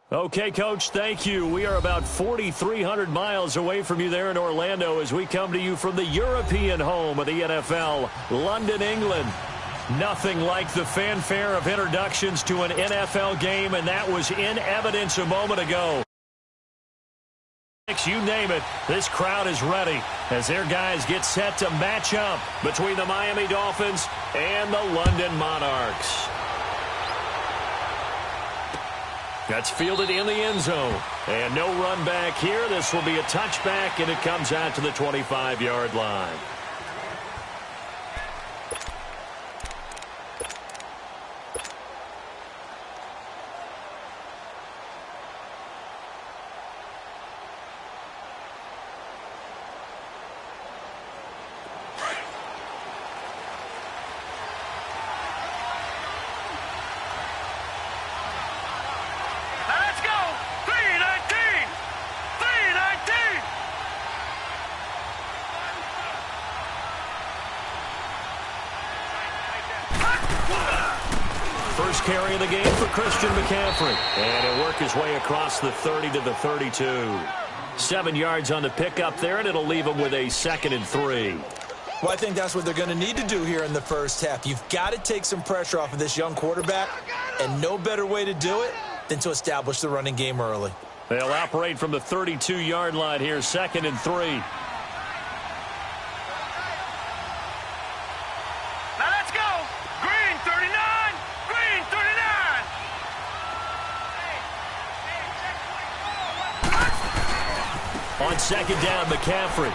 Okay, Coach, thank you. We are about 4,300 miles away from you there in Orlando as we come to you from the European home of the NFL, London, England. Nothing like the fanfare of introductions to an NFL game, and that was in evidence a moment ago. You name it, this crowd is ready as their guys get set to match up between the Miami Dolphins and the London Monarchs. That's fielded in the end zone. And no run back here. This will be a touchback, and it comes out to the 25-yard line. First carry of the game for Christian McCaffrey. And he'll work his way across the 30 to the 32. 7 yards on the pickup there, and it'll leave him with a 2nd and 3. Well, I think that's what they're going to need to do here in the first half. You've got to take some pressure off of this young quarterback, and no better way to do it than to establish the running game early. They'll operate from the 32-yard line here, 2nd and 3. On 2nd down, McCaffrey.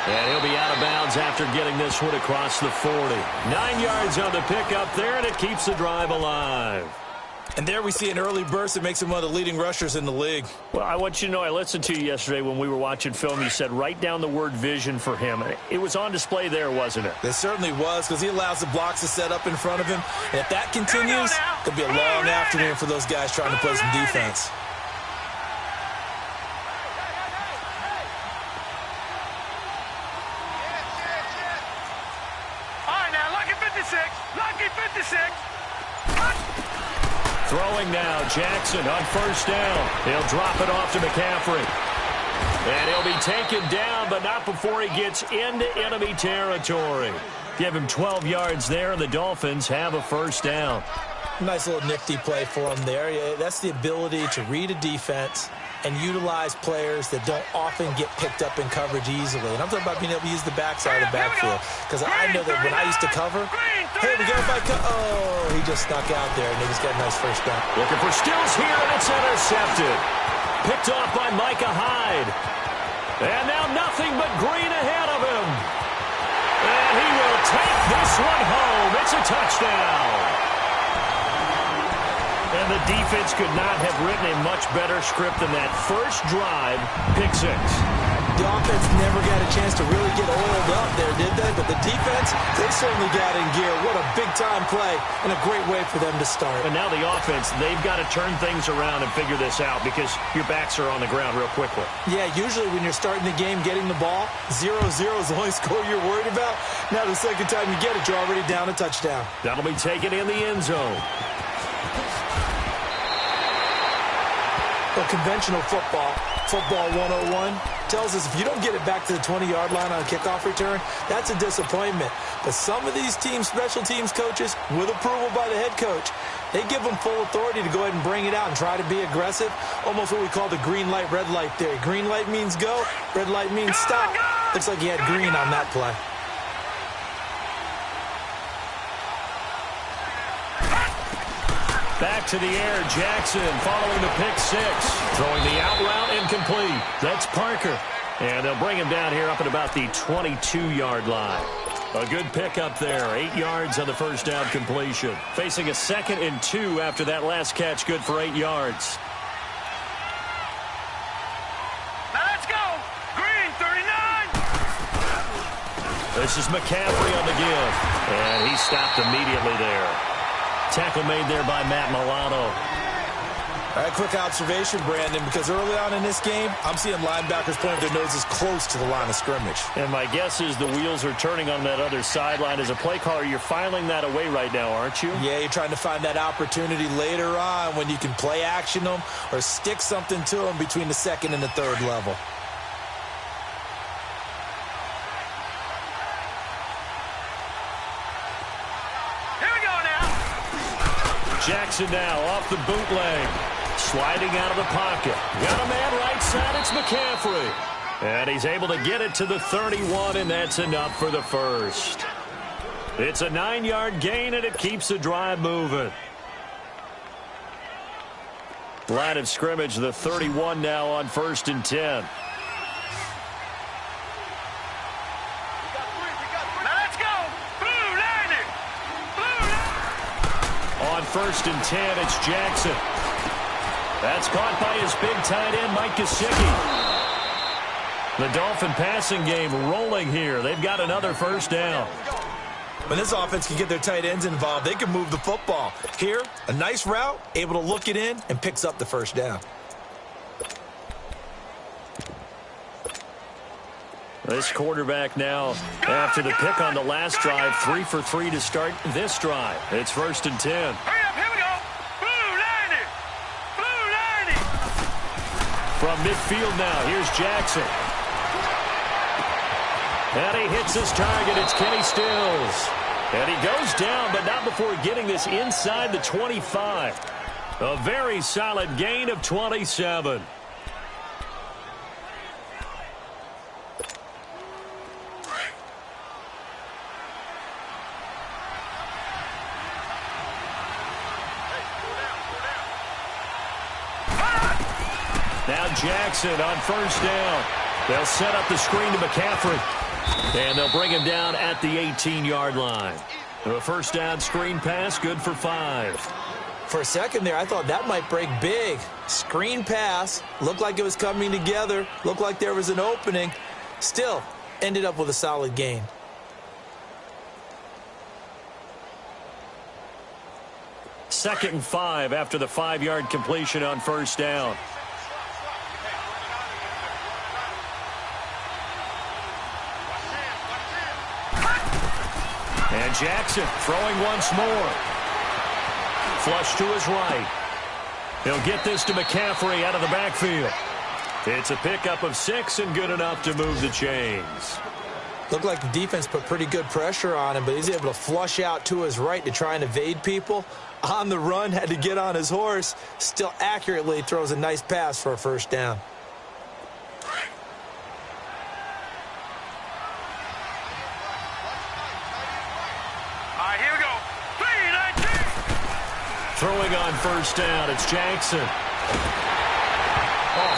And he'll be out of bounds after getting this one across the 40. 9 yards on the pickup there, and it keeps the drive alive. And there we see an early burst that makes him one of the leading rushers in the league. Well, I want you to know, I listened to you yesterday when we were watching film. You said write down the word vision for him. It was on display there, wasn't it? It certainly was, because he allows the blocks to set up in front of him. And if that continues, it could be a long afternoon for those guys trying to play some defense. Throwing now, Jackson on 1st down. He'll drop it off to McCaffrey. And he'll be taken down, but not before he gets into enemy territory. Give him 12 yards there, and the Dolphins have a 1st down. Nice little nifty play for him there. That's the ability to read a defense and utilize players that don't often get picked up in coverage easily. And I'm talking about being able to use the backside of the backfield. Because I know that when I used to cover, hey, we got by oh, he just snuck out there, and he just got a nice 1st down. Looking for Stills here, and it's intercepted. Picked off by Micah Hyde. And now nothing but green ahead of him. And he will take this one home. It's a touchdown. And the defense could not have written a much better script than that first drive, pick 6. The offense never got a chance to really get oiled up there, did they? But the defense, they certainly got in gear. What a big-time play and a great way for them to start. And now the offense, they've got to turn things around and figure this out because your backs are on the ground real quickly. Yeah, usually when you're starting the game getting the ball, 0-0 is the only score you're worried about. Now the second time you get it, you're already down a touchdown. That'll be taken in the end zone. Well, conventional football 101, tells us if you don't get it back to the 20-yard line on a kickoff return, that's a disappointment. But some of these teams, special teams coaches, with approval by the head coach, they give them full authority to go ahead and bring it out and try to be aggressive, almost what we call the green light, red light theory. Green light means go, red light means stop. Looks like he had green on that play. Back to the air, Jackson following the pick 6. Throwing the out route incomplete. That's Parker. And they'll bring him down here up at about the 22-yard line. A good pickup there. 8 yards on the first down completion. Facing a 2nd and 2 after that last catch. Good for 8 yards. Now let's go. Green, 39. This is McCaffrey on the give. And he stopped immediately there. Tackle made there by Matt Milano. All right, quick observation, Brandon, because early on in this game, I'm seeing linebackers pointing their noses close to the line of scrimmage. And my guess is the wheels are turning on that other sideline. As a play caller, you're filing that away right now, aren't you? Yeah, you're trying to find that opportunity later on when you can play action them or stick something to them between the second and the third level. Here we go now. Jackson now off the bootleg. Sliding out of the pocket. Got a man right side. It's McCaffrey. And he's able to get it to the 31, and that's enough for the first. It's a 9-yard gain, and it keeps the drive moving. Line of scrimmage, the 31 now on 1st and 10. Now let's go. Blue line it. Blue line. On 1st and 10, it's Jackson. That's caught by his big tight end, Mike Gesicki. The Dolphin passing game rolling here. They've got another first down. When this offense can get their tight ends involved, they can move the football. Here, a nice route, able to look it in, and picks up the first down. This quarterback now, after the pick on the last drive, 3 for 3 to start this drive. It's 1st and 10. Hurry up, here we go. Blue line it. Blue line it. From midfield now, here's Jackson. And he hits his target. It's Kenny Stills. And he goes down, but not before getting this inside the 25. A very solid gain of 27. Now Jackson on 1st down. They'll set up the screen to McCaffrey. And they'll bring him down at the 18-yard line. A first down screen pass, good for 5. For a second there, I thought that might break big. Screen pass, looked like it was coming together, looked like there was an opening. Still, ended up with a solid gain. Second and 5 after the 5-yard completion on 1st down. And Jackson throwing once more. Flush to his right. He'll get this to McCaffrey out of the backfield. It's a pickup of 6 and good enough to move the chains. Looked like the defense put pretty good pressure on him, but he's able to flush out to his right to try and evade people. On the run, had to get on his horse. Still accurately throws a nice pass for a first down. Throwing on 1st down, it's Jackson. Oh,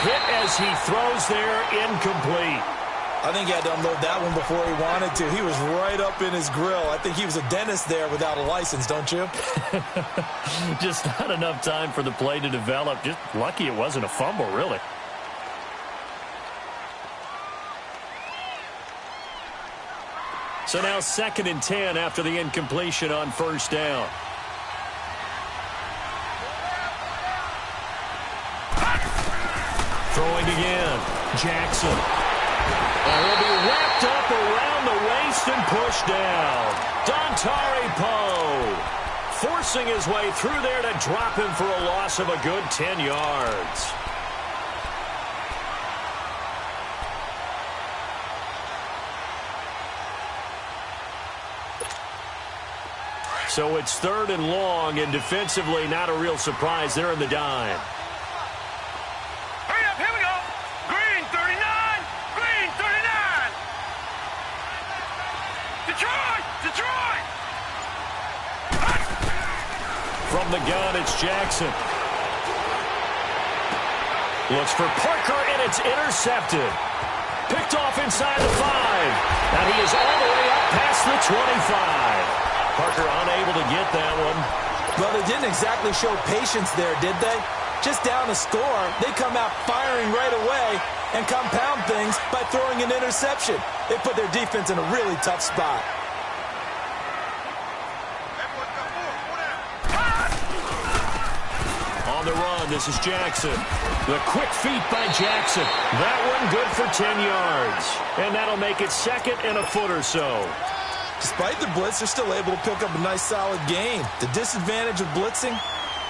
hit as he throws there, incomplete. I think he had to unload that one before he wanted to. He was right up in his grill. I think he was a dentist there without a license, don't you? Just not enough time for the play to develop. Just lucky it wasn't a fumble, really. So now 2nd and 10 after the incompletion on 1st down. Throwing again, Jackson. And he'll be wrapped up around the waist and pushed down. Dontari Poe forcing his way through there to drop him for a loss of a good 10 yards. So it's 3rd and long, and defensively not a real surprise. They're in the dime. From the gun, it's Jackson. Looks for Parker, and it's intercepted. Picked off inside the 5. And he is all the way up past the 25. Parker unable to get that one. Well, they didn't exactly show patience there, did they? Just down a score, they come out firing right away and compound things by throwing an interception. They put their defense in a really tough spot. the run. This is Jackson. The quick feet by Jackson. That one good for 10 yards. And that'll make it second and a foot or so. Despite the blitz, they're still able to pick up a nice, solid gain. The disadvantage of blitzing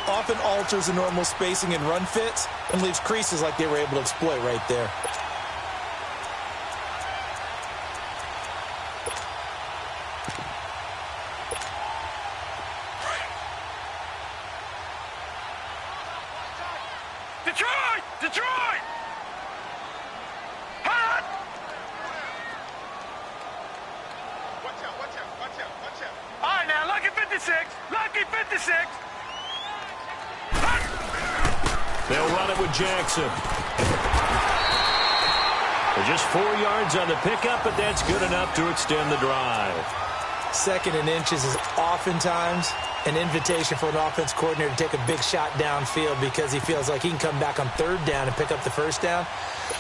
often alters the normal spacing and run fits and leaves creases like they were able to exploit right there. Detroit! Detroit! Hot! Watch out, watch out, watch out, watch out. All right, now, lucky 56. Lucky 56. Hot! They'll run it with Jackson. They're just 4 yards on the pickup, but that's good enough to extend the drive. Second and inches is oftentimes an invitation for an offense coordinator to take a big shot downfield because he feels like he can come back on third down and pick up the first down.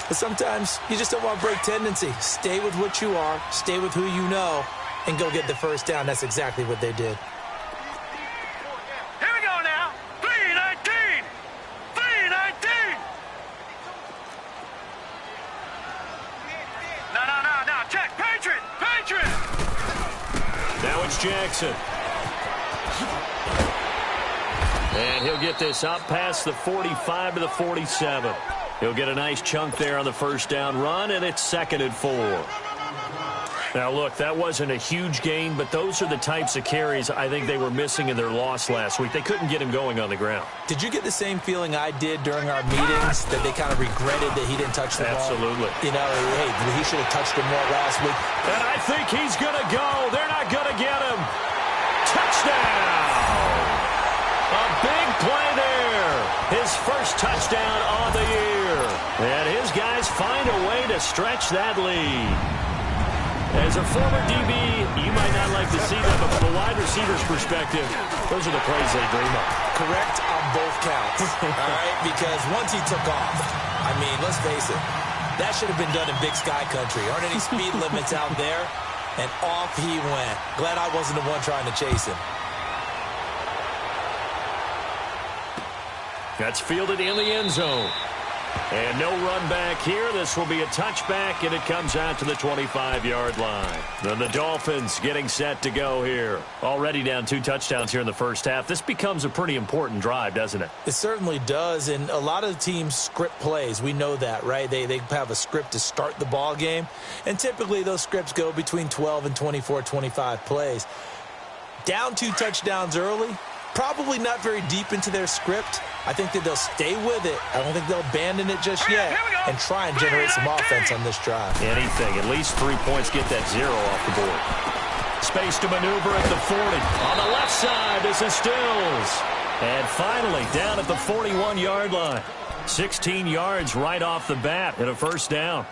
But sometimes you just don't want to break tendency. Stay with what you are, stay with who you know, and go get the first down. That's exactly what they did. Here we go now. 3-19. 3-19. No. Check. Patriot. Patriot. Now it's Jackson. And he'll get this up past the 45 to the 47. He'll get a nice chunk there on the first down run, and it's 2nd and 4. Now, look, that wasn't a huge gain, but those are the types of carries I think they were missing in their loss last week. They couldn't get him going on the ground. Did you get the same feeling I did during our meetings, that they kind of regretted that he didn't touch the ball? Absolutely. You know, hey, he should have touched him more last week. And I think he's going to go. They're not going to get him. Touchdown! A big play there. His first touchdown on the year. And his guys find a way to stretch that lead. As a former DB, you might not like to see that, but from a wide receiver's perspective, those are the plays they dream of. Correct on both counts, all right? Because once he took off, I mean, let's face it, that should have been done in Big Sky Country. Aren't any speed limits out there? And off he went. Glad I wasn't the one trying to chase him. That's fielded in the end zone. And no run back here. This will be a touchback, and it comes out to the 25-yard line. Then the Dolphins getting set to go here. Already down 2 touchdowns here in the first half. This becomes a pretty important drive, doesn't it? It certainly does, and a lot of the teams script plays. We know that, right? They have a script to start the ball game, and typically those scripts go between 12 and 24, 25 plays. Down 2 touchdowns early, probably not very deep into their script. I think that they'll stay with it. I don't think they'll abandon it just yet and try and generate some offense on this drive. Anything. At least 3 points, get that 0 off the board. Space to maneuver at the 40. On the left side, this is Stills. And finally, down at the 41-yard line. 16 yards right off the bat and a first down.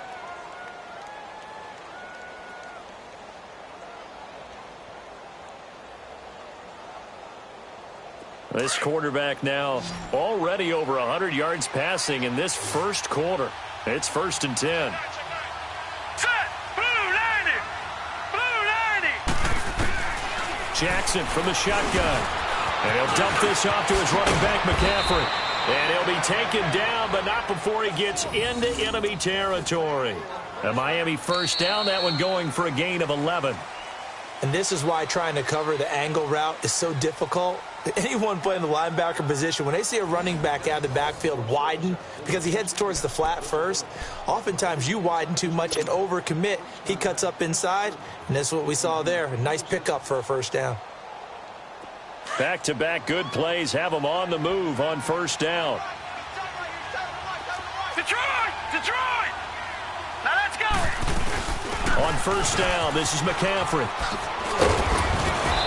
This quarterback now already over 100 yards passing in this first quarter. It's 1st and 10. Set. Blue 90. Blue 90. Jackson from the shotgun. And he'll dump this off to his running back, McCaffrey. And he'll be taken down, but not before he gets into enemy territory. A Miami first down, that one going for a gain of 11. And this is why trying to cover the angle route is so difficult. Anyone playing the linebacker position, when they see a running back out of the backfield widen because he heads towards the flat first, oftentimes you widen too much and overcommit. He cuts up inside, and that's what we saw there. A nice pickup for a first down. Back-to-back good plays have them on the move on first down. Detroit! Detroit! Now let's go! On first down, this is McCaffrey.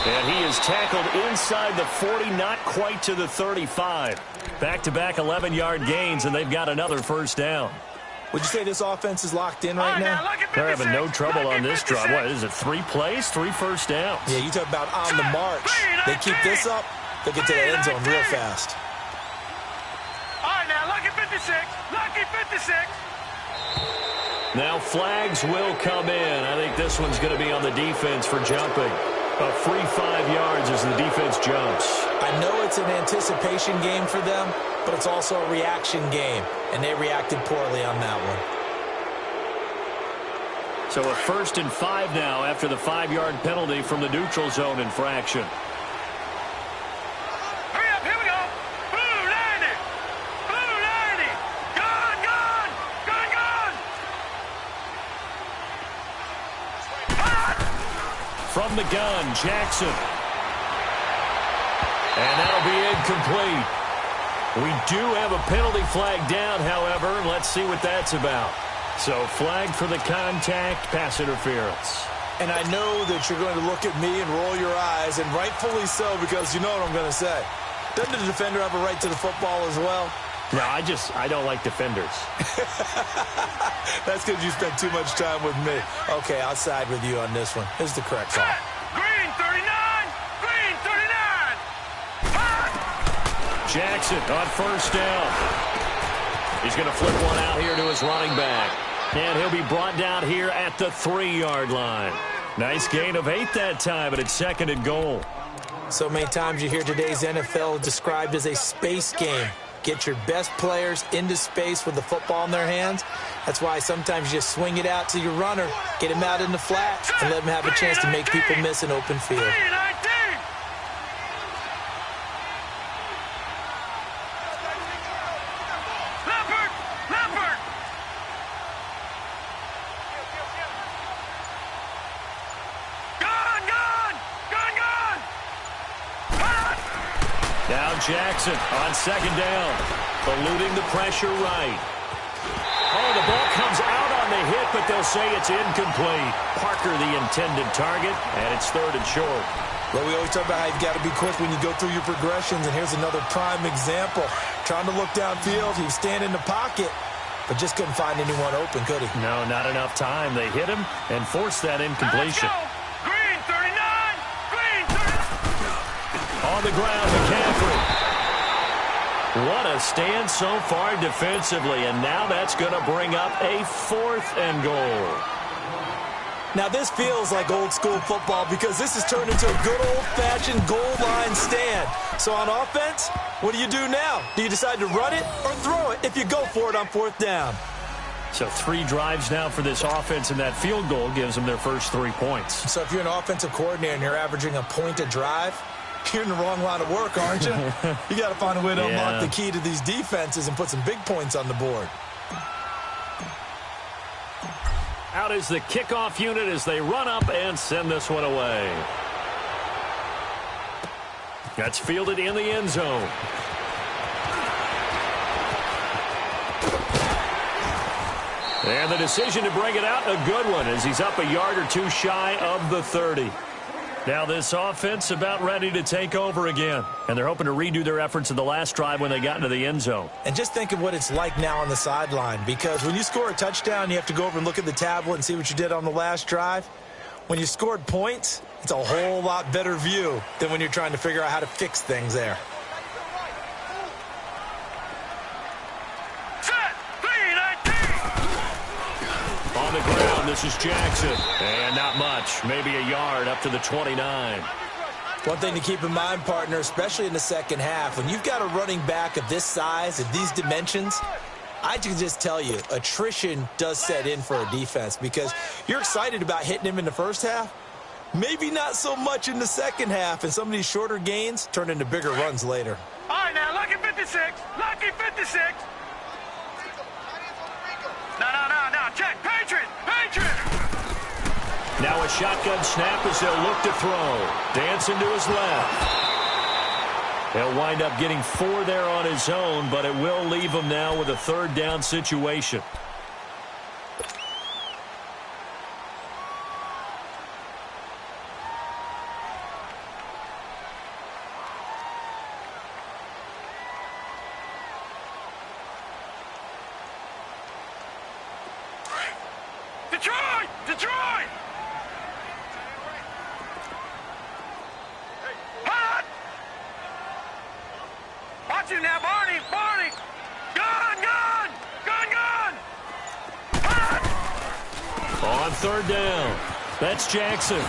And he is tackled inside the 40, not quite to the 35. Back-to-back 11-yard gains, and they've got another first down. Would you say this offense is locked in right now? They're having no trouble on this drive. What is it, 3 plays, 3 first downs? Yeah, you talk about on the march. They keep this up, they'll get to the end zone real fast. All right, now, lucky 56. Lucky 56. Now flags will come in. I think this one's going to be on the defense for jumping. A free 5 yards yards as the defense jumps. I know it's an anticipation game for them, but it's also a reaction game, and they reacted poorly on that one. So a 1st and 5 now after the 5-yard penalty from the neutral zone infraction. Hurry up, here we go. Blue 90. Blue 90. Gone, gone. Gone, gone. From the gun, Jackson. And that'll be incomplete. We do have a penalty flag down, however. Let's see what that's about. So flag for the contact, pass interference. And I know that you're going to look at me and roll your eyes, and rightfully so, because you know what I'm going to say. Doesn't the defender have a right to the football as well? No, I don't like defenders. That's because you spent too much time with me. Okay, I'll side with you on this one. Here's the correct call. Green 39. Green 39. Jackson on 1st down. He's going to flip one out here to his running back. And he'll be brought down here at the 3-yard line. Nice gain of 8 that time, but it's 2nd and goal. So many times you hear today's NFL described as a space game. Get your best players into space with the football in their hands. That's why sometimes you just swing it out to your runner, get him out in the flat, and let him have a chance to make people miss an open field. Now Jackson on 2nd down, eluding the pressure right. Oh, the ball comes out on the hit, but they'll say it's incomplete. Parker the intended target, and it's 3rd and short. Well, we always talk about how you've got to be quick when you go through your progressions, and here's another prime example. Trying to look downfield, he was standing in the pocket, but just couldn't find anyone open, could he? No, not enough time. They hit him and forced that incompletion. Green 39. Green 39. On the ground, McCaffrey. What a stand so far defensively, and now that's going to bring up a 4th and goal. Now, this feels like old-school football because this has turned into a good old-fashioned goal line stand. So on offense, what do you do now? Do you decide to run it or throw it if you go for it on 4th down? So 3 drives now for this offense, and that field goal gives them their first 3 points. So if you're an offensive coordinator and you're averaging a point a drive, you're in the wrong line of work, aren't you? You got to find a way to unlock the key to these defenses and put some big points on the board. Out is the kickoff unit as they run up and send this one away. That's fielded in the end zone. And the decision to bring it out, a good one, as he's up a yard or 2 shy of the 30. Now this offense about ready to take over again. And they're hoping to redo their efforts in the last drive when they got into the end zone. And just think of what it's like now on the sideline, because when you score a touchdown, you have to go over and look at the tablet and see what you did on the last drive. When you scored points, it's a whole lot better view than when you're trying to figure out how to fix things there. On the ground, this is Jackson. And not much, maybe a yard up to the 29. One thing to keep in mind, partner, especially in the second half, when you've got a running back of this size, of these dimensions, I can just tell you, attrition does set in for a defense because you're excited about hitting him in the first half. Maybe not so much in the second half, and some of these shorter gains turn into bigger runs later. All right, now, lucky 56. Lucky 56. No, check. Patriot. Now a shotgun snap as they'll look to throw. Dancing to his left. He'll wind up getting 4 there on his own, but it will leave him now with a 3rd down situation. Detroit! Hot! Watch him now, Barney! Gun! Hot! On 3rd down, that's Jackson.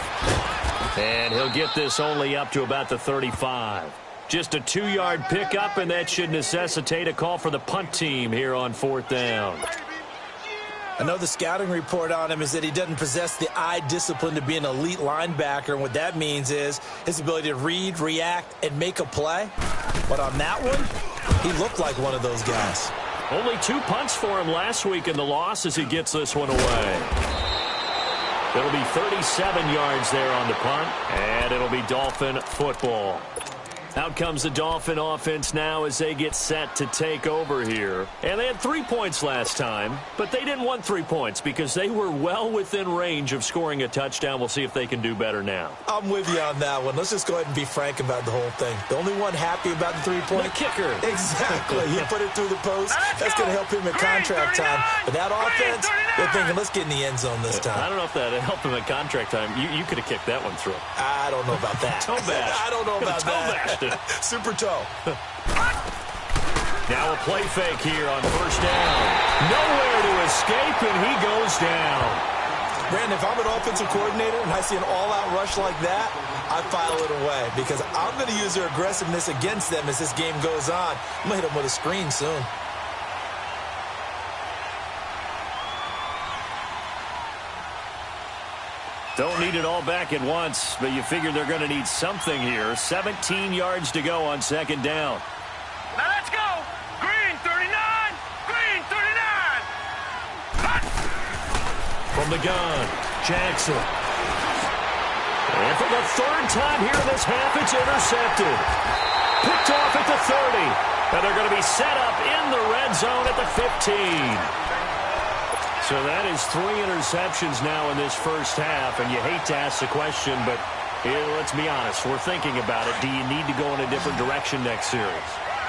And he'll get this only up to about the 35. Just a 2-yard pickup, and that should necessitate a call for the punt team here on 4th down. I know the scouting report on him is that he doesn't possess the eye discipline to be an elite linebacker, and what that means is his ability to read, react, and make a play. But on that one, he looked like one of those guys. Only 2 punts for him last week in the loss as he gets this one away. It'll be 37 yards there on the punt, and it'll be Dolphin football. Out comes the Dolphin offense now as they get set to take over here. And they had 3 points last time, but they didn't want 3 points because they were well within range of scoring a touchdown. We'll see if they can do better now. I'm with you on that one. Let's just go ahead and be frank about the whole thing. The only one happy about the 3-point? The kicker. Exactly. He put it through the post. That's going to help him in contract time. But that offense, they're thinking, let's get in the end zone this time. I don't know if that helped him in contract time. You could have kicked that one through. I don't know about that. Toe bash. I don't know about that. Super toe. Now a play fake here on 1st down. Nowhere to escape, and he goes down. Brandon, if I'm an offensive coordinator and I see an all-out rush like that, I file it away because I'm going to use their aggressiveness against them as this game goes on. I'm going to hit them with a screen soon. Don't need it all back at once, but you figure they're going to need something here. 17 yards to go on 2nd down. Now let's go. Green 39. Green 39. Hot. From the gun, Jackson. And for the 3rd time here in this half, it's intercepted. Picked off at the 30. And they're going to be set up in the red zone at the 15. So that is 3 interceptions now in this first half, and you hate to ask the question, but let's be honest, we're thinking about it. Do you need to go in a different direction next series?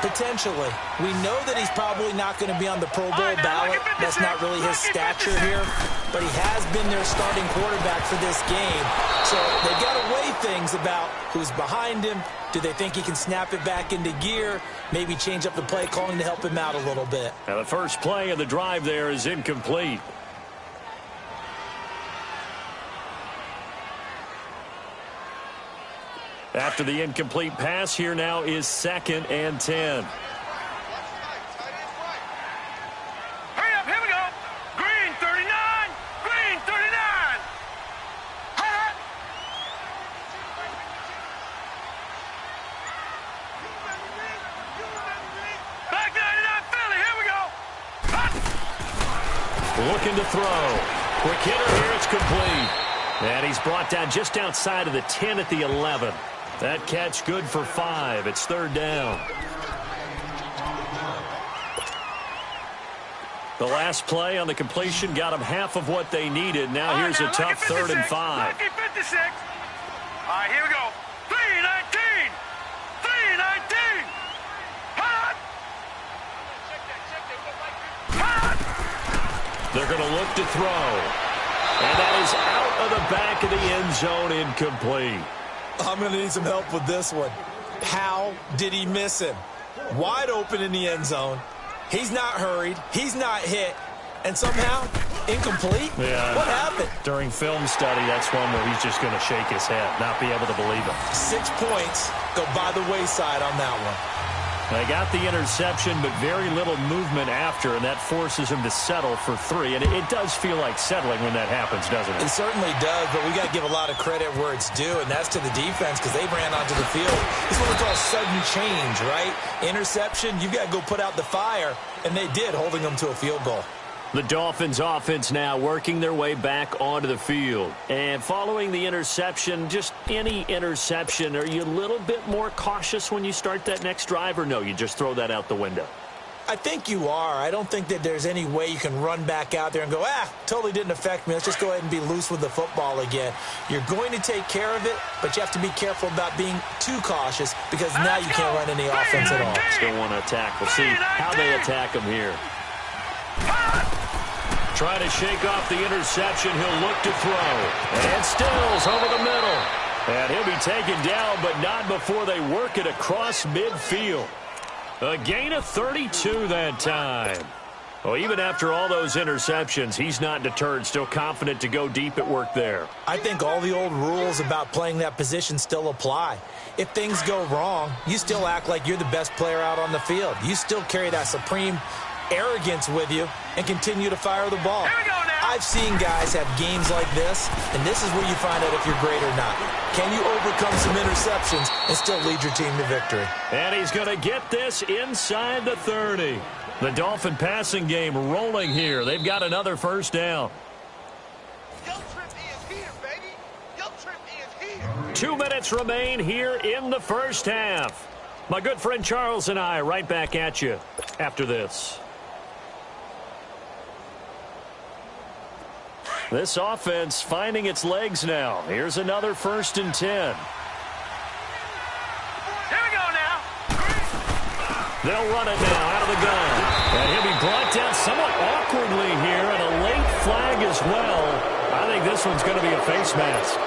Potentially. We know that he's probably not going to be on the Pro Bowl ballot. That's not really his stature here, but he has been their starting quarterback for this game. So they've got to weigh things about who's behind him. Do they think he can snap it back into gear? Maybe change up the play calling to help him out a little bit. Now the first play of the drive there is incomplete. After the incomplete pass, here now is 2nd and 10. Hurry up, here we go. Green 39. Green 39. Hot. Back 99 Philly, here we go. Hot. Looking to throw. Quick hitter here, it's complete. And he's brought down just outside of the 10 at the 11. That catch good for 5. It's 3rd down. The last play on the completion got them half of what they needed. Now here's a tough 3rd and 5. Lucky 56. All right, here we go. 3-19. 3-19. Hot. Hot. They're going to look to throw. And that is out of the back of the end zone, incomplete. I'm going to need some help with this one. How did he miss him? Wide open in the end zone. He's not hurried. He's not hit. And somehow, incomplete? Yeah. What happened? During film study, that's one where he's just going to shake his head, not be able to believe it. 6 points go by the wayside on that one. They got the interception, but very little movement after, and that forces him to settle for 3. And it does feel like settling when that happens, doesn't it? It certainly does, but we got to give a lot of credit where it's due, and that's to the defense because they ran onto the field. This is what we call sudden change, right? Interception, you've got to go put out the fire, and they did, holding them to a field goal. The Dolphins offense now working their way back onto the field. And following the interception, just any interception, are you a little bit more cautious when you start that next drive, or no, you just throw that out the window? I think you are. I don't think that there's any way you can run back out there and go, totally didn't affect me. Let's just go ahead and be loose with the football again. You're going to take care of it, but you have to be careful about being too cautious because now you can't run any offense at all. Still want to attack. We'll see how they attack him here. Trying to shake off the interception. He'll look to throw. And Stills over the middle. And he'll be taken down, but not before they work it across midfield. A gain of 32 that time. Well, even after all those interceptions, he's not deterred, still confident to go deep at work there. I think all the old rules about playing that position still apply. If things go wrong, you still act like you're the best player out on the field. You still carry that supreme arrogance with you and continue to fire the ball. Here we go now. I've seen guys have games like this, and this is where you find out if you're great or not. Can you overcome some interceptions and still lead your team to victory? And he's going to get this inside the 30. The Dolphin passing game rolling here. They've got another first down. Your trip is here, baby. Your trip is here. 2 minutes remain here in the first half. My good friend Charles and I right back at you after this. This offense finding its legs now. Here's another 1st and 10. Here we go now. They'll run it now out of the gun. And he'll be brought down somewhat awkwardly here, and a late flag as well. I think this one's going to be a face mask.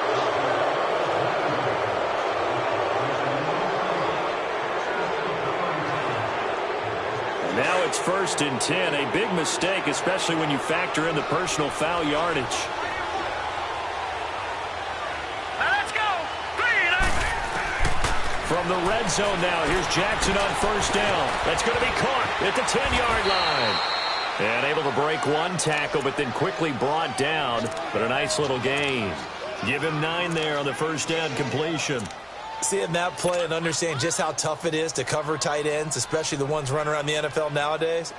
And now it's 1st and 10. A big mistake, especially when you factor in the personal foul yardage. From the red zone now, here's Jackson on 1st down. That's going to be caught at the 10-yard line. And able to break one tackle, but then quickly brought down. But a nice little gain. Give him 9 there on the 1st down completion. Seeing that play and understand just how tough it is to cover tight ends, especially the ones running around the NFL nowadays,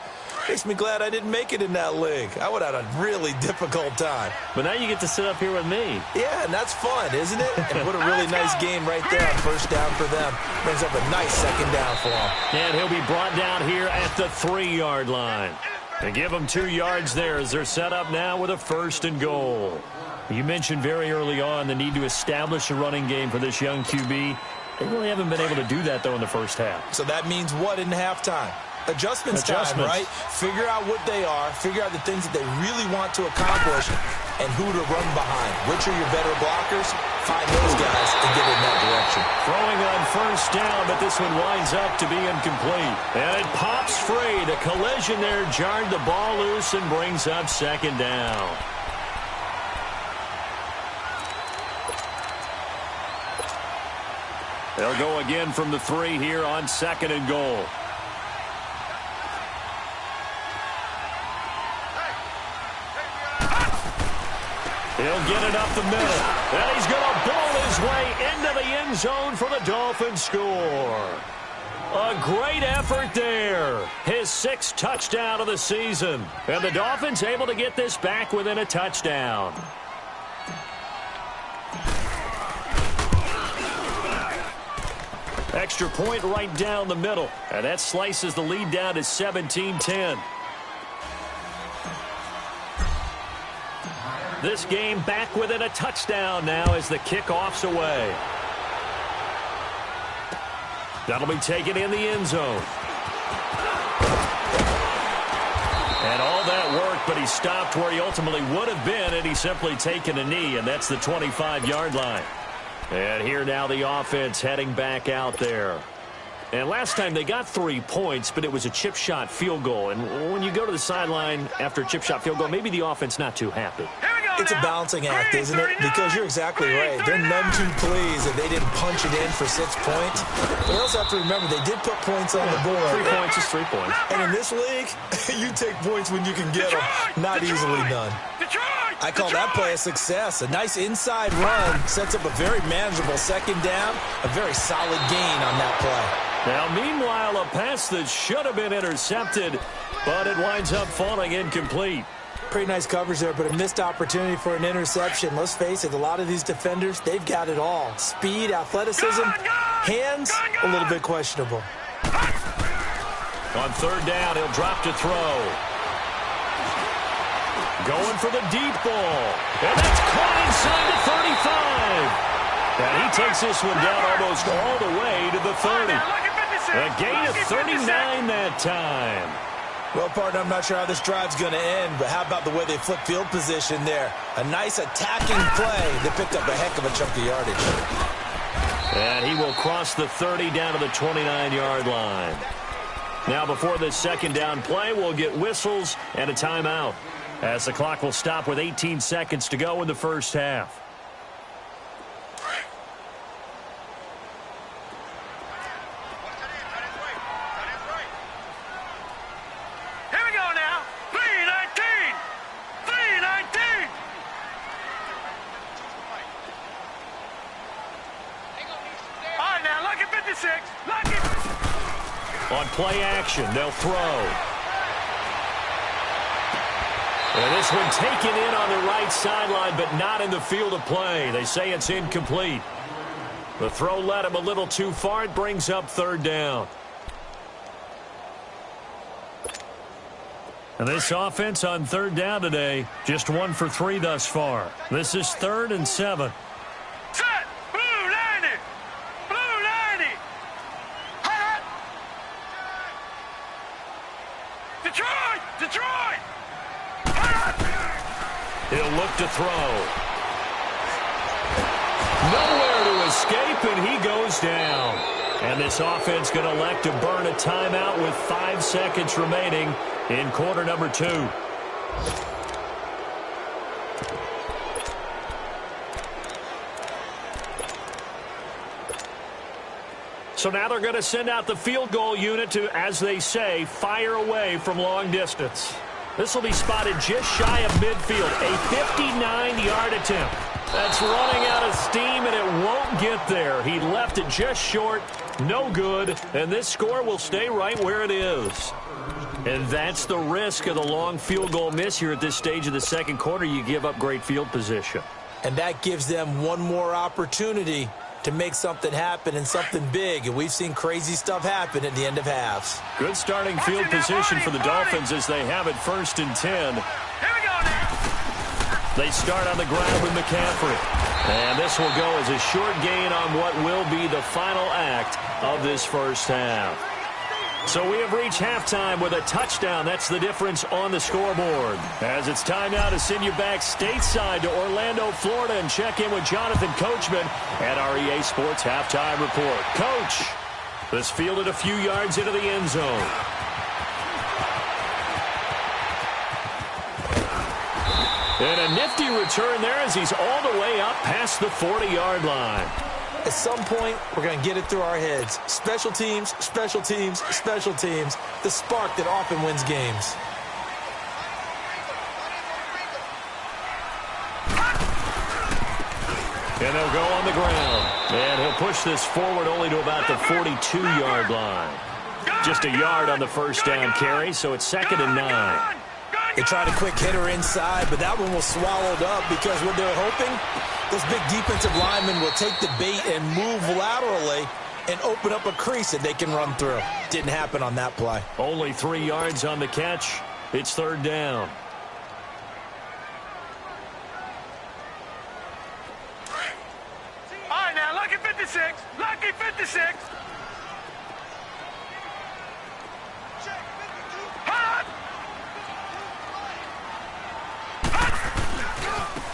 makes me glad I didn't make it in that league. I would have had a really difficult time. But now you get to sit up here with me. Yeah, and that's fun, isn't it? And what a really nice game right there on 1st down for them. Brings up a nice 2nd down for them. And he'll be brought down here at the 3-yard line. They give him 2 yards there as they're set up now with a 1st and goal. You mentioned very early on the need to establish a running game for this young QB. They really haven't been able to do that, though, in the first half. So that means what in halftime? Adjustments time, right? Figure out what they are, figure out the things that they really want to accomplish, and who to run behind. Which are your better blockers? Find those guys and get in that direction. Throwing on 1st down, but this one winds up to be incomplete. And it pops free. The collision there jarred the ball loose and brings up 2nd down. They'll go again from the 3 here on 2nd and goal. He'll get it up the middle. And he's going to ball his way into the end zone for the Dolphins score. A great effort there. His 6th touchdown of the season. And the Dolphins able to get this back within a touchdown. Extra point right down the middle. And that slices the lead down to 17-10. This game back within a touchdown now as the kickoff's away. That'll be taken in the end zone. And all that work, but he stopped where he ultimately would have been had he simply taken a knee, and that's the 25-yard line. And here now the offense heading back out there. And last time they got 3 points, but it was a chip shot field goal. And when you go to the sideline after a chip shot field goal, maybe the offense not too happy. It's a balancing act, isn't it? Because you're exactly right. They're none too pleased that they didn't punch it in for 6 points. But they also have to remember they did put points on the board. 3 points is 3 points. And in this league, you take points when you can get them. Not easily done. I call that play a success. A nice inside run sets up a very manageable 2nd down. A very solid gain on that play. Now, meanwhile, a pass that should have been intercepted, but it winds up falling incomplete. Pretty nice coverage there, but a missed opportunity for an interception. Let's face it, a lot of these defenders, they've got it all. Speed, athleticism, hands, a little bit questionable. On 3rd down, he'll drop to throw. Going for the deep ball. And that's caught inside the 35. And he takes this one down almost all the way to the 30. A gain of 39 that time. Well, partner, I'm not sure how this drive's going to end, but how about the way they flip field position there? A nice attacking play. They picked up a heck of a chunk of yardage. And he will cross the 30 down to the 29-yard line. Now before this second down play, we'll get whistles and a timeout, as the clock will stop with 18 seconds to go in the first half. Here we go now. 3:19. 3:19. All right, now, lucky 56. Lucky. On play action, they'll throw. And this one taken in on the right sideline, but not in the field of play. They say it's incomplete. The throw led him a little too far. It brings up third down. And this offense on third down today, just 1 for 3 thus far. This is 3rd and 7. Set. Blue 90. Blue 90. Hot. Detroit. Detroit. Hot. He'll look to throw. Nowhere to escape, and he goes down. And this offense going to elect to burn a timeout with 5 seconds remaining in quarter number 2. So now they're going to send out the field goal unit to, as they say, fire away from long distance. This will be spotted just shy of midfield, a 59-yard attempt. That's running out of steam, and it won't get there. He left it just short, no good, and this score will stay right where it is. And that's the risk of the long field goal miss here at this stage of the second quarter. You give up great field position. And that gives them one more opportunity to make something happen and something big. And we've seen crazy stuff happen at the end of halves. Good starting field position for the Dolphins as they have it 1st and 10. Here we go now. They start on the ground with McCaffrey. And this will go as a short gain on what will be the final act of this first half. So we have reached halftime with a touchdown. That's the difference on the scoreboard. As it's time now to send you back stateside to Orlando, Florida, and check in with Jonathan Coachman at our EA Sports Halftime Report. Coach, this fielded a few yards into the end zone. And a nifty return there as he's all the way up past the 40-yard line. At some point, we're going to get it through our heads. Special teams, special teams, special teams. The spark that often wins games. And they'll go on the ground. And he'll push this forward only to about the 42-yard line. Just a yard on the first down carry, so it's 2nd and 9. They tried a quick hitter inside, but that one was swallowed up because what they're hoping, those big defensive linemen will take the bait and move laterally and open up a crease that they can run through. Didn't happen on that play. Only 3 yards on the catch. It's 3rd down. All right, now, lucky 56. Lucky 56. Hot.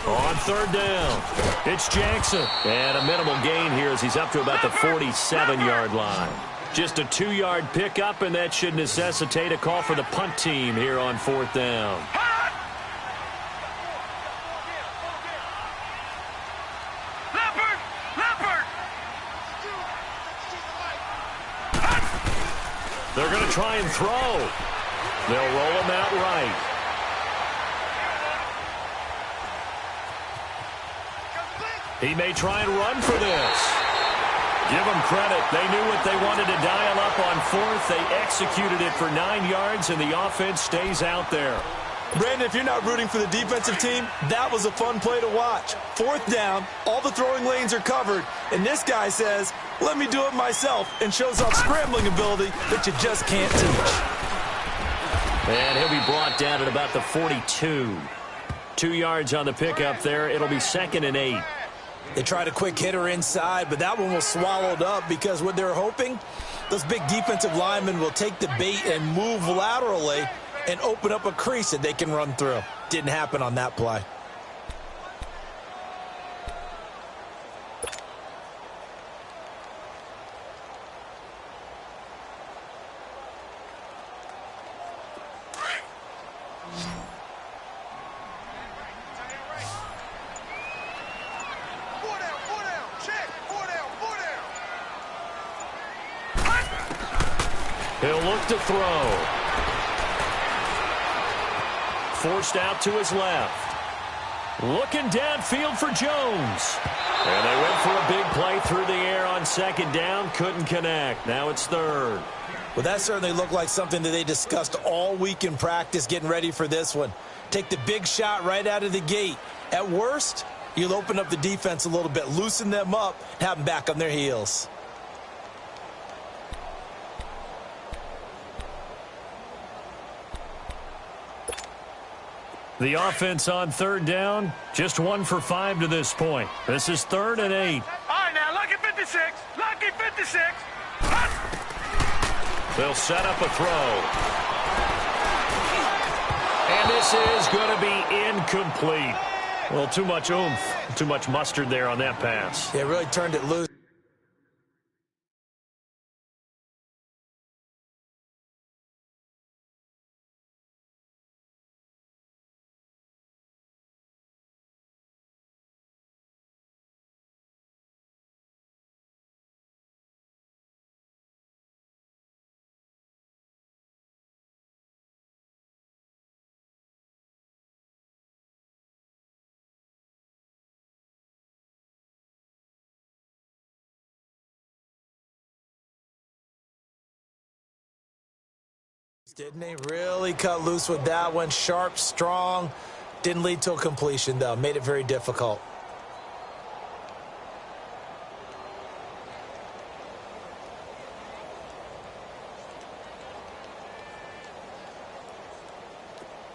On 3rd down, it's Jackson. And a minimal gain here as he's up to about the 47-yard line. Just a 2-yard pickup, and that should necessitate a call for the punt team here on 4th down. They're going to try and throw. They'll roll him out right. He may try and run for this. Give them credit. They knew what they wanted to dial up on 4th. They executed it for 9 yards, and the offense stays out there. Brandon, if you're not rooting for the defensive team, that was a fun play to watch. 4th down, all the throwing lanes are covered, and this guy says, let me do it myself, and shows off scrambling ability that you just can't teach. And he'll be brought down at about the 42. 2 yards on the pickup there. It'll be 2nd and 8. They tried a quick hitter inside, but that one was swallowed up because what they're hoping, those big defensive linemen will take the bait and move laterally and open up a crease that they can run through. Didn't happen on that play. He'll look to throw. Forced out to his left. Looking downfield for Jones. And they went for a big play through the air on second down. Couldn't connect. Now it's third. Well, that certainly looked like something that they discussed all week in practice getting ready for this one. Take the big shot right out of the gate. At worst, you'll open up the defense a little bit, loosen them up, have them back on their heels. The offense on third down, just 1 for 5 to this point. This is 3rd and 8. All right, now, lucky 56. Lucky 56. They'll set up a throw. And this is going to be incomplete. Well, too much oomph, too much mustard there on that pass. Yeah, really turned it loose. Didn't he really cut loose with that one? Sharp, strong. Didn't lead to a completion, though. Made it very difficult.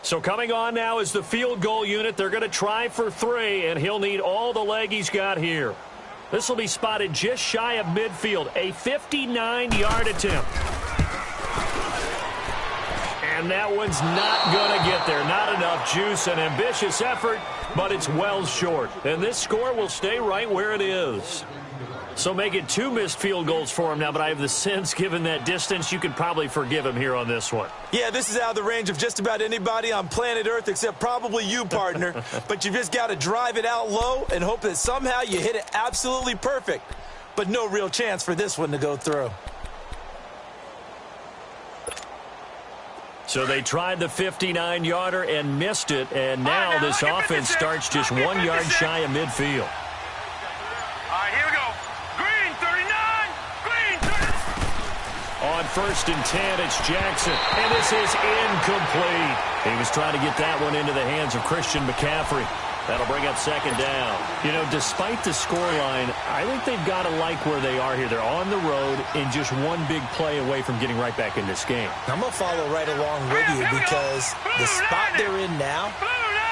So coming on now is the field goal unit. They're going to try for 3, and he'll need all the leg he's got here. This will be spotted just shy of midfield. A 59-yard attempt. And that one's not going to get there. Not enough juice. An ambitious effort, but it's well short. And this score will stay right where it is. So make it 2 missed field goals for him now, but I have the sense, given that distance, you could probably forgive him here on this one. Yeah, this is out of the range of just about anybody on planet Earth except probably you, partner. But you've just got to drive it out low and hope that somehow you hit it absolutely perfect. But no real chance for this one to go through. So they tried the 59-yarder and missed it, and now this offense starts just 1 yard shy of midfield. All right, here we go. Green, 39. Green, 30. On 1st and 10, it's Jackson, and this is incomplete. He was trying to get that one into the hands of Christian McCaffrey. That'll bring up 2nd down. You know, despite the scoreline, I think they've got to like where they are here. They're on the road and just one big play away from getting right back in this game. I'm going to follow right along with you because the spot they're in now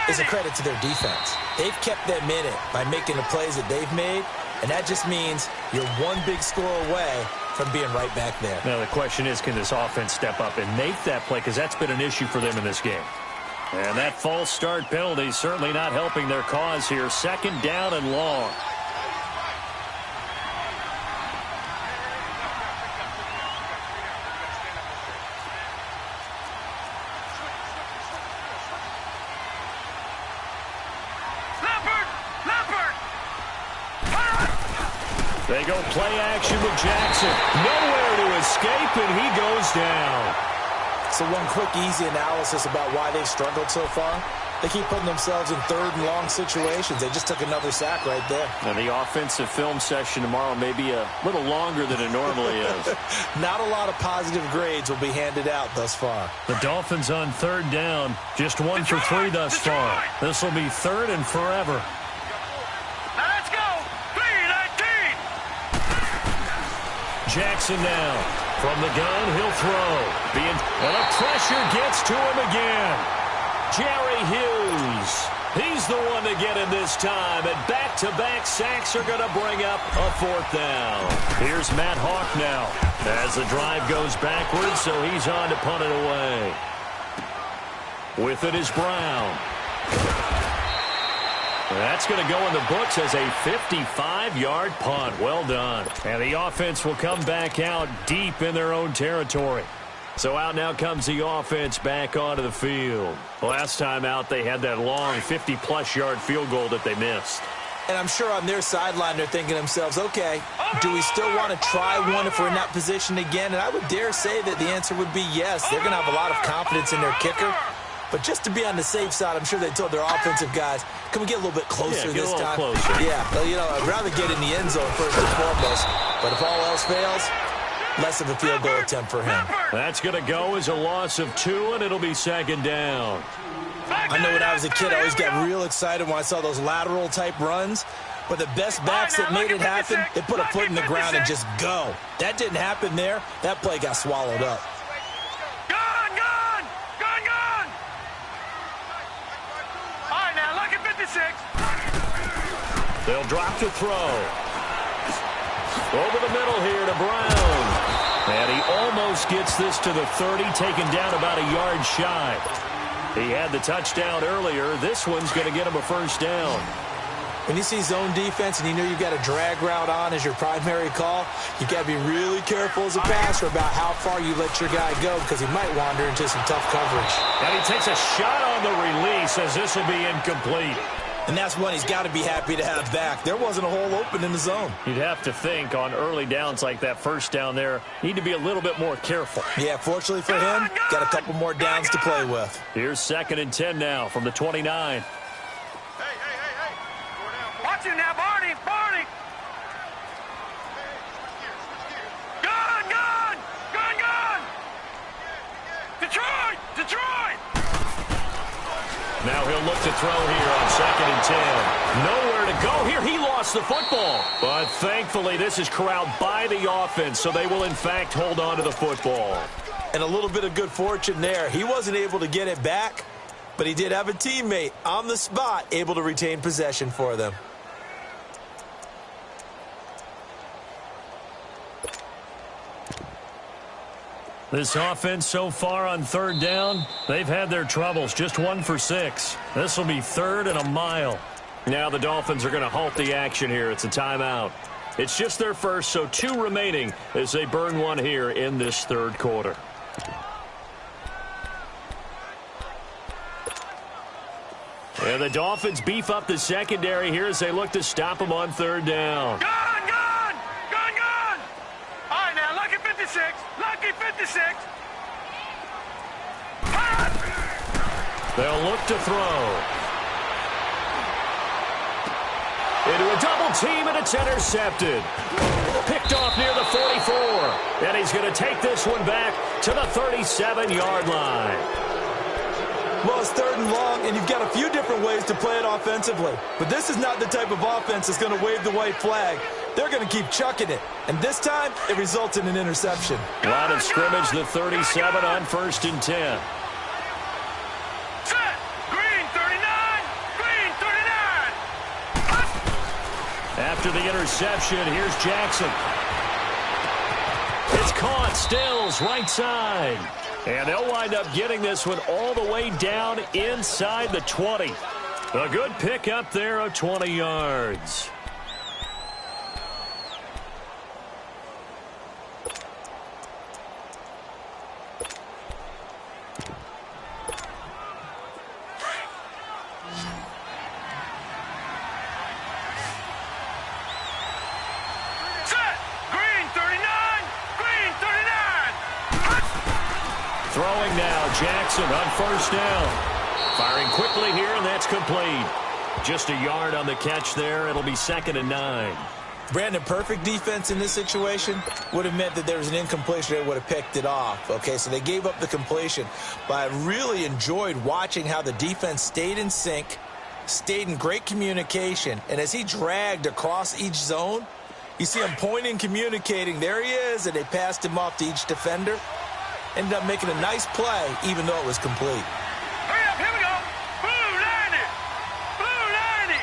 is a credit to their defense. They've kept them in it by making the plays that they've made, and that just means you're one big score away from being right back there. Now, the question is, can this offense step up and make that play? Because that's been an issue for them in this game. And that false start penalty certainly not helping their cause here. 2nd down and long. They go play action with Jackson. Nowhere to escape, and he goes down. So one quick, easy analysis about why they've struggled so far. They keep putting themselves in 3rd and long situations. They just took another sack right there. Now, the offensive film session tomorrow may be a little longer than it normally is. Not a lot of positive grades will be handed out thus far. The Dolphins on 3rd down. Just 1 for 3 thus far. This will be 3rd and forever. Now let's go. 3-19. Jackson now. From the gun, he'll throw. And the pressure gets to him again. Jerry Hughes. He's the one to get him this time. And back-to-back sacks are going to bring up a 4th down. Here's Matt Hawk now as the drive goes backwards, so he's on to punt it away. With it is Brown. That's going to go in the books as a 55-yard punt. Well done. And the offense will come back out deep in their own territory. So out now comes the offense back onto the field. Last time out, they had that long 50-plus yard field goal that they missed. And I'm sure on their sideline they're thinking to themselves, okay, do we still want to try one if we're in that position again? And I would dare say that the answer would be yes. They're going to have a lot of confidence in their kicker. But just to be on the safe side, I'm sure they told their offensive guys, can we get a little bit closer this time? Closer. Yeah, well, you know, I'd rather get in the end zone first and foremost. But if all else fails, less of a field goal attempt for him. That's going to go as a loss of 2, and it'll be second down. I know when I was a kid, I always got real excited when I saw those lateral-type runs. But the best backs that made it happen, they put a foot in the ground and just go. That didn't happen there. That play got swallowed up. Gone! All right, now, lucky 56. They'll drop to throw. Over the middle here to Brown. And he almost gets this to the 30, taken down about a yard shy. He had the touchdown earlier. This one's going to get him a first down. When you see zone defense and you know you've got a drag route on as your primary call, you got to be really careful as a passer about how far you let your guy go because he might wander into some tough coverage. And he takes a shot on the release as this will be incomplete. And that's one he's got to be happy to have back. There wasn't a hole open in the zone. You'd have to think on early downs like that first down there, need to be a little bit more careful. Yeah, fortunately for him, got a couple more downs to play with. Here's 2nd and 10 now from the 29. Hey. Watch him now, Barney. Gone. Detroit. Now he'll look to throw here on 2nd and 10. Nowhere to go here. He lost the football. But thankfully, this is corralled by the offense, so they will, in fact, hold on to the football. And a little bit of good fortune there. He wasn't able to get it back, but he did have a teammate on the spot able to retain possession for them. This offense so far on 3rd down, they've had their troubles. Just 1 for 6. This will be 3rd and a mile. Now the Dolphins are going to halt the action here. It's a timeout. It's just their first, so 2 remaining as they burn one here in this 3rd quarter. And the Dolphins beef up the secondary here as they look to stop them on 3rd down. Gone. All right, now, lucky 56. They'll look to throw. Into a double team, and it's intercepted. Picked off near the 44. And he's going to take this one back to the 37-yard line. Well, it's 3rd and long, and you've got a few different ways to play it offensively. But this is not the type of offense that's going to wave the white flag. They're going to keep chucking it. And this time, it results in an interception. Line of scrimmage, the 37 on 1st and 10. Set. Green 39. After the interception, here's Jackson. It's caught. Stills, right side. And they'll wind up getting this one all the way down inside the 20. A good pickup there of 20 yards. Throwing now, Jackson on 1st down. Firing quickly here, and that's complete. Just a yard on the catch there. It'll be 2nd and 9. Brandon, perfect defense in this situation would have meant that there was an incompletion. They would have picked it off. Okay, so they gave up the completion. But I really enjoyed watching how the defense stayed in sync, stayed in great communication. And as he dragged across each zone, you see him pointing, communicating. There he is, and they passed him off to each defender. Ended up making a nice play, even though it was complete. Hurry up, here we go. Blue 90.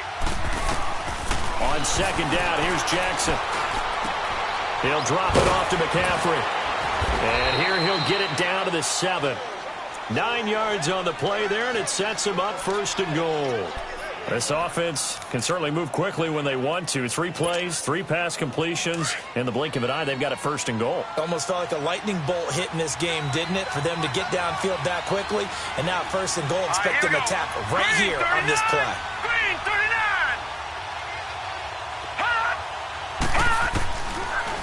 On 2nd down, here's Jackson. He'll drop it off to McCaffrey. And here he'll get it down to the 7. 9 yards on the play there, and it sets him up 1st and goal. This offense can certainly move quickly when they want to. 3 plays, 3 pass completions. In the blink of an eye, they've got it 1st and goal. Almost felt like a lightning bolt hit in this game, didn't it? For them to get downfield that quickly. And now 1st and goal, expect them to attack right here on this play. Green 39.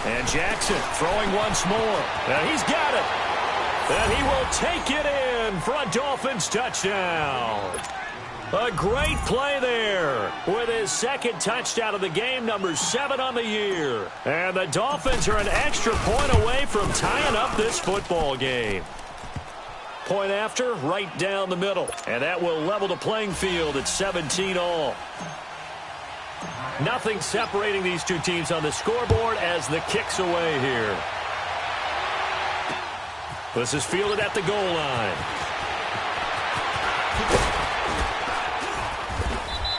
And Jackson throwing once more. And he's got it. And he will take it in for a Dolphins touchdown. A great play there with his second touchdown of the game, number 7 on the year. And the Dolphins are an extra point away from tying up this football game. Point after, right down the middle. And that will level the playing field at 17 all. Nothing separating these two teams on the scoreboard as the kick's away here. This is fielded at the goal line.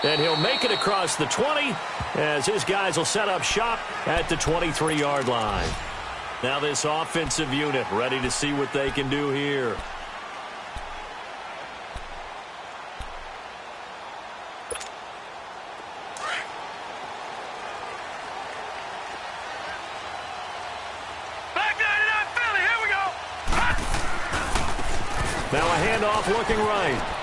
And he'll make it across the 20 as his guys will set up shop at the 23-yard line. Now this offensive unit ready to see what they can do here. Now a handoff looking right.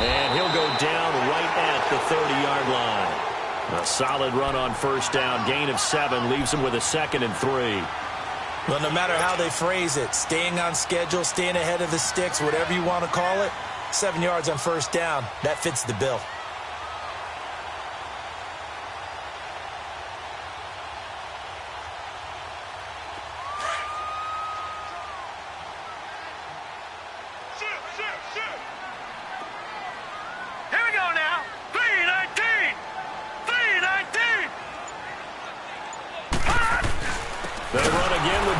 And he'll go down right at the 30-yard line. A solid run on first down. Gain of 7 leaves him with a 2nd and 3. Well, no matter how they phrase it, staying on schedule, staying ahead of the sticks, whatever you want to call it, 7 yards on first down, that fits the bill.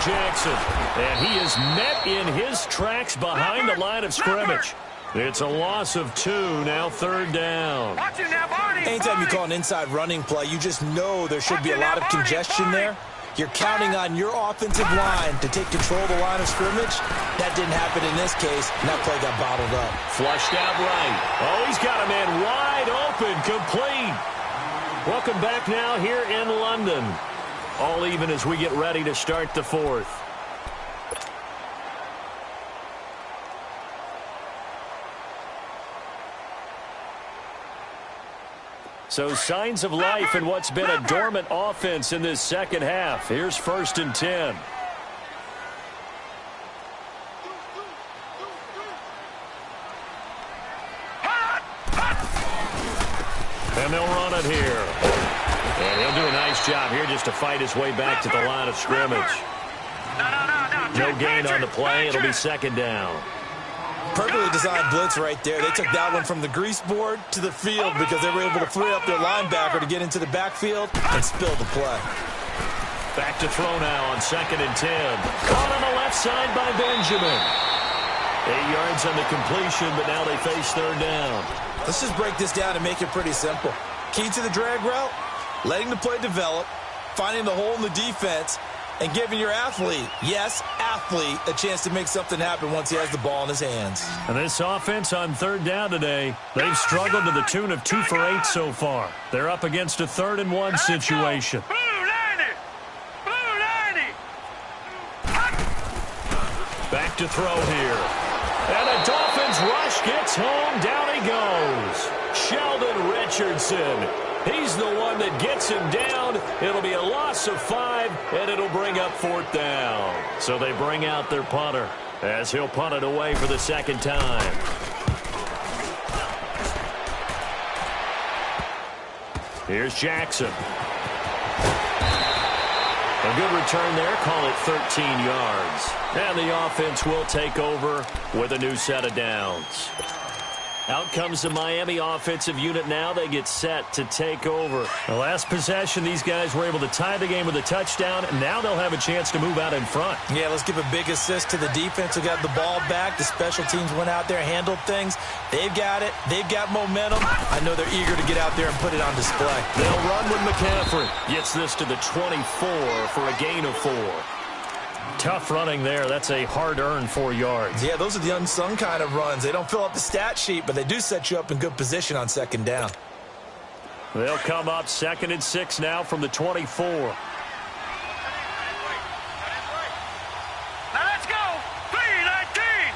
Jackson, and he is met in his tracks behind the line of scrimmage. It's a loss of 2, now 3rd down. Anytime you call an inside running play, you just know there should be a lot of congestion there. You're counting on your offensive line to take control of the line of scrimmage. That didn't happen in this case, and that play got bottled up. Flushed out right. Oh, he's got a man wide open, complete. Welcome back now here in London. All even as we get ready to start the 4th. So signs of life in what's been a dormant offense in this second half. Here's 1st and 10. And they'll run it here. And he'll do a nice job here just to fight his way back to the line of scrimmage. No gain on the play. It'll be 2nd down. Perfectly designed blitz right there. They took that one from the grease board to the field because they were able to free up their linebacker to get into the backfield and spill the play. Back to throw now on 2nd and 10. Caught on the left side by Benjamin. 8 yards on the completion, but now they face 3rd down. Let's just break this down and make it pretty simple. Key to the drag route, letting the play develop, finding the hole in the defense, and giving your athlete, yes, athlete, a chance to make something happen once he has the ball in his hands. And this offense on 3rd down today, they've struggled to the tune of 2 for 8 so far. They're up against a 3rd and 1 situation. Back to throw here. And the Dolphins rush gets home. Down he goes. Sheldon Richardson. He's the one that gets him down. It'll be a loss of 5, and it'll bring up 4th down. So they bring out their punter as he'll punt it away for the 2nd time. Here's Jackson. A good return there. Call it 13 yards. And the offense will take over with a new set of downs. Out comes the Miami offensive unit now. They get set to take over. The last possession, these guys were able to tie the game with a touchdown, and now they'll have a chance to move out in front. Yeah, let's give a big assist to the defense who got the ball back. The special teams went out there, handled things. They've got it. They've got momentum. I know they're eager to get out there and put it on display. They'll run with McCaffrey. Gets this to the 24 for a gain of 4. Tough running there. That's a hard-earned 4 yards. Yeah, those are the unsung kind of runs. They don't fill up the stat sheet, but they do set you up in good position on 2nd down. They'll come up 2nd and 6 now from the 24. Now let's go. 3-19.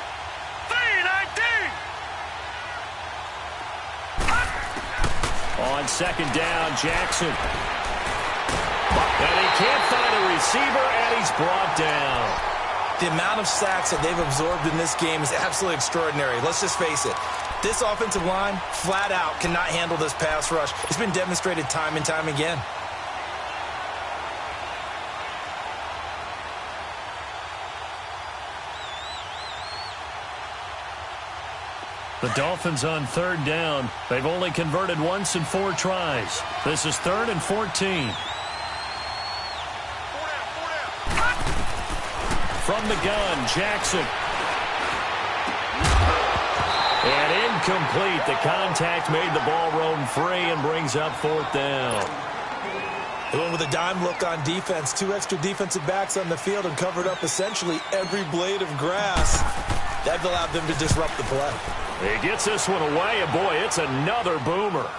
3-19. On 2nd down, Jackson. And he can't find a receiver, and he's brought down. The amount of sacks that they've absorbed in this game is absolutely extraordinary. Let's just face it. This offensive line, flat out, cannot handle this pass rush. It's been demonstrated time and time again. The Dolphins on third down. They've only converted once in 4 tries. This is 3rd and 14. From the gun, Jackson. And incomplete. The contact made the ball roam free and brings up 4th down. They went with a dime look on defense. 2 extra defensive backs on the field and covered up essentially every blade of grass. That allowed them to disrupt the play. He gets this one away, and boy, it's another boomer.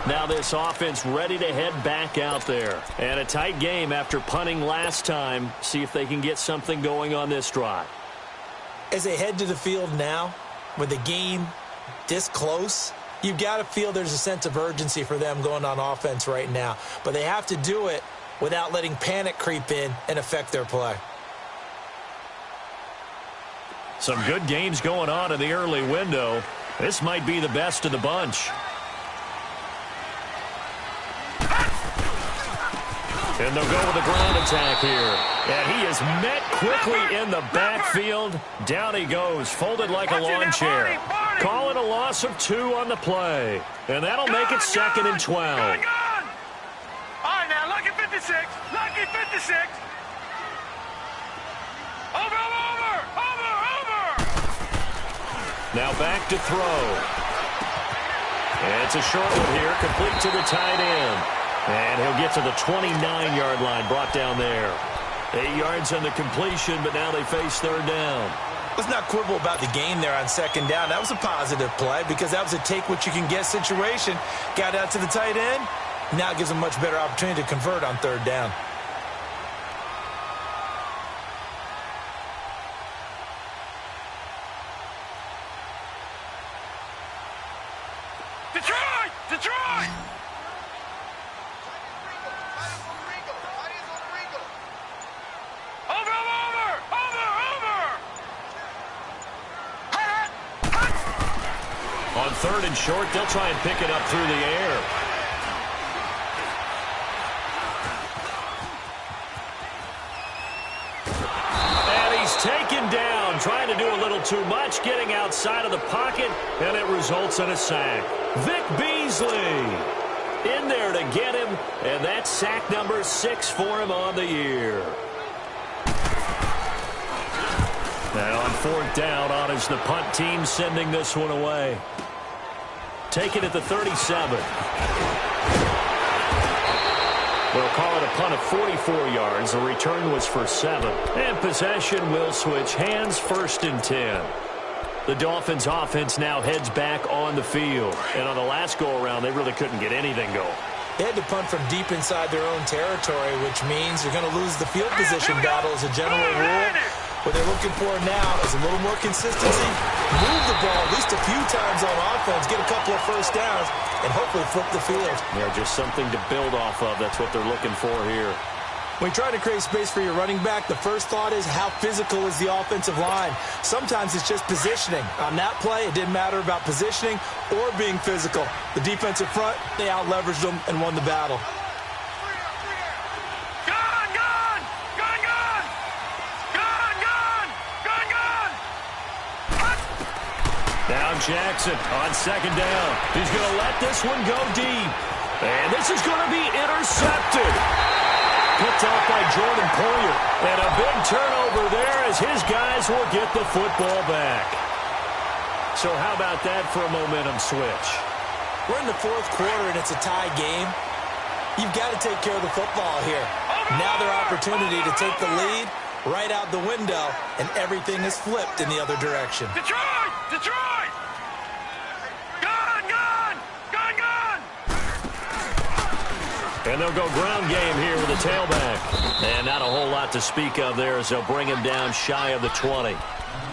Now this offense ready to head back out there. And a tight game after punting last time. See if they can get something going on this drive. As they head to the field now, with the game this close, you've got to feel there's a sense of urgency for them going on offense right now. But they have to do it without letting panic creep in and affect their play. Some good games going on in the early window. This might be the best of the bunch. And they'll go with a ground attack here. And he is met quickly in the backfield. Down he goes, folded like a lawn chair. Call it a loss of 2 on the play. And that'll make it 2nd and 12. All right, now, lucky 56. Lucky 56. Over. Now back to throw. And it's a short one here, complete to the tight end. And he'll get to the 29-yard line, brought down there. 8 yards on the completion, but now they face 3rd down. Let's not quibble about the game there on 2nd down. That was a positive play because that was a take-what-you-can-get situation. Got out to the tight end. Now it gives them a much better opportunity to convert on 3rd down. Detroit! On 3rd and short, they'll try and pick it up through the air. And he's taken down, trying to do a little too much, getting outside of the pocket, and it results in a sack. Vic Beasley in there to get him, and that's sack number 6 for him on the year. Now on 4th down, on is the punt team sending this one away. Take it at the 37. They'll call it a punt of 44 yards. The return was for 7. And possession will switch hands, 1st and 10. The Dolphins' offense now heads back on the field. And on the last go-around, they really couldn't get anything going. They had to punt from deep inside their own territory, which means you're going to lose the field position battle as a general rule. What they're looking for now is a little more consistency, move the ball at least a few times on offense, get a couple of 1st downs, and hopefully flip the field. Yeah, just something to build off of. That's what they're looking for here. When you try to create space for your running back, the first thought is how physical is the offensive line. Sometimes it's just positioning. On that play, it didn't matter about positioning or being physical. The defensive front, they out-leveraged them and won the battle. Now Jackson on 2nd down. He's going to let this one go deep. And this is going to be intercepted. Picked off by Jordan Poyer. And a big turnover there as his guys will get the football back. So how about that for a momentum switch? We're in the 4th quarter and it's a tie game. You've got to take care of the football here. Now their opportunity to take the lead right out the window, and everything is flipped in the other direction. Detroit! Detroit! Gun! And they'll go ground game here with a tailback. And not a whole lot to speak of there as they'll bring him down shy of the 20.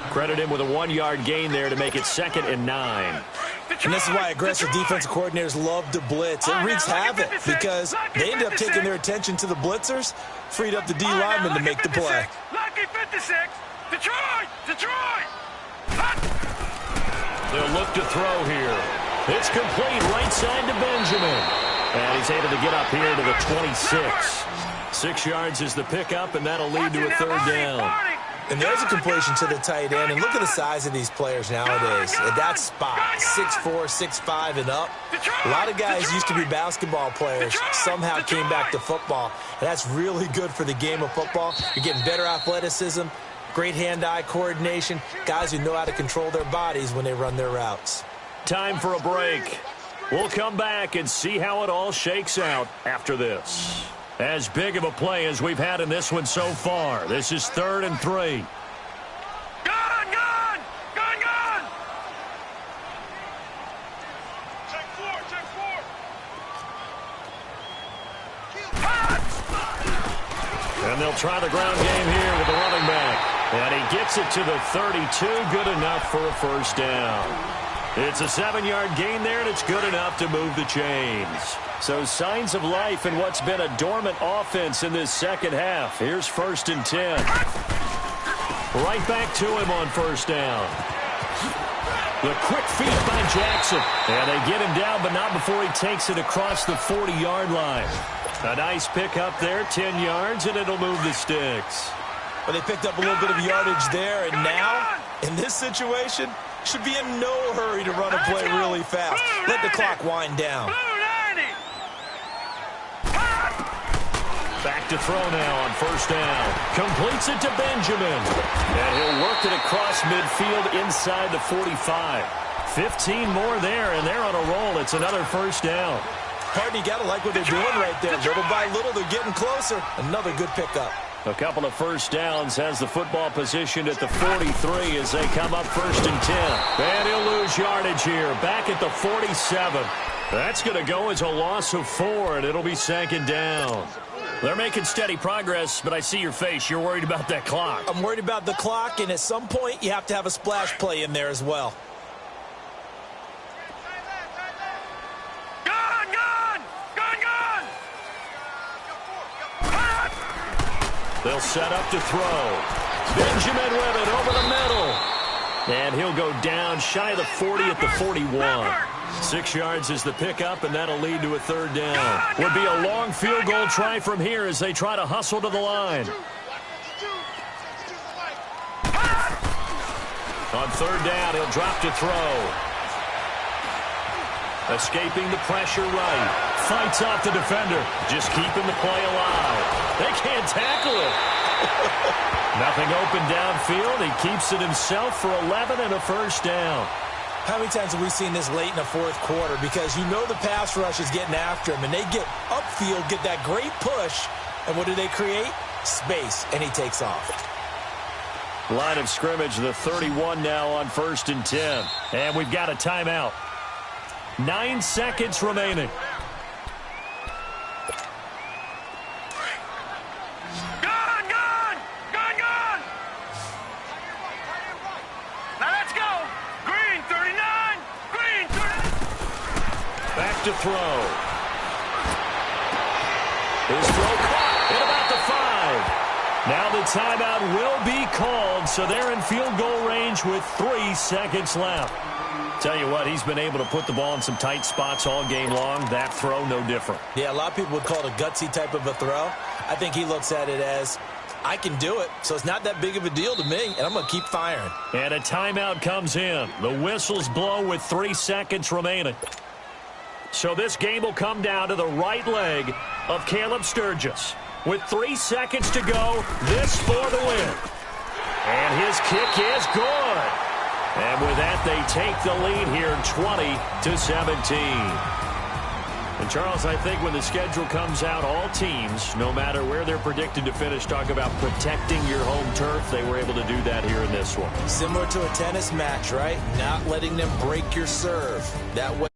Credit him with a 1-yard gain there to make it 2nd and 9. And this is why aggressive defensive coordinators love to blitz. It wreaks havoc because they end up taking their attention to the blitzers, freed up the D lineman to make the play. Lucky 56. Detroit! Detroit! They'll look to throw here. It's complete right side to Benjamin. And he's able to get up here to the 26. 6 yards is the pickup, and that'll lead to a third down. And there's a completion to the tight end. And look at the size of these players nowadays. At that spot, 6'4", 6'5", and up. A lot of guys used to be basketball players, somehow came back to football. And that's really good for the game of football. You're getting better athleticism, great hand-eye coordination, guys who know how to control their bodies when they run their routes. Time for a break. We'll come back and see how it all shakes out after this. As big of a play as we've had in this one so far. This is 3rd and 3. Gone! Check four. And they'll try the ground game here with the running back. And he gets it to the 32. Good enough for a first down. It's a 7-yard gain there, and it's good enough to move the chains. So signs of life in what's been a dormant offense in this second half. Here's 1st and 10. Right back to him on first down. The quick feed by Jackson. And they get him down, but not before he takes it across the 40-yard line. A nice pickup there, 10 yards, and it'll move the sticks. Well, they picked up a little bit of yardage there, and now, in this situation, should be in no hurry to run a play really fast. Let the clock wind down. Back to throw now on first down. Completes it to Benjamin. And he'll work it across midfield inside the 45. 15 more there, and they're on a roll. It's another first down. Harden, you got to like what they're doing right there. Little by little, they're getting closer. Another good pickup. A couple of first downs, has the football positioned at the 43 as they come up 1st and 10. And he'll lose yardage here, back at the 47. That's going to go as a loss of 4, and it'll be 2nd down. They're making steady progress, but I see your face. You're worried about that clock. I'm worried about the clock, and at some point, you have to have a splash play in there as well. They'll set up to throw. Benjamin with it over the middle. And he'll go down shy of the 40 at the 41. 6 yards is the pickup, and that'll lead to a third down. Would be a long field goal try from here as they try to hustle to the line. On third down, he'll drop to throw. Escaping the pressure right. Fights off the defender. Just keeping the play alive. They can't tackle it. Nothing open downfield. He keeps it himself for 11 and a first down. How many times have we seen this late in the fourth quarter? Because you know the pass rush is getting after him, and they get upfield, get that great push, and what do they create? Space, and he takes off. Line of scrimmage, the 31 now on 1st and 10. And we've got a timeout. 9 seconds remaining. To throw. His throw caught at about the 5. Now the timeout will be called, so they're in field goal range with 3 seconds left. Tell you what, he's been able to put the ball in some tight spots all game long. That throw, no different. Yeah, a lot of people would call it a gutsy type of a throw. I think he looks at it as, I can do it, so it's not that big of a deal to me, and I'm going to keep firing. And a timeout comes in. The whistles blow with 3 seconds remaining. So this game will come down to the right leg of Caleb Sturgis. With 3 seconds to go, this for the win. And his kick is good. And with that, they take the lead here 20-17. And, Charles, I think when the schedule comes out, all teams, no matter where they're predicted to finish, talk about protecting your home turf. They were able to do that here in this one. Similar to a tennis match, right? Not letting them break your serve. That way.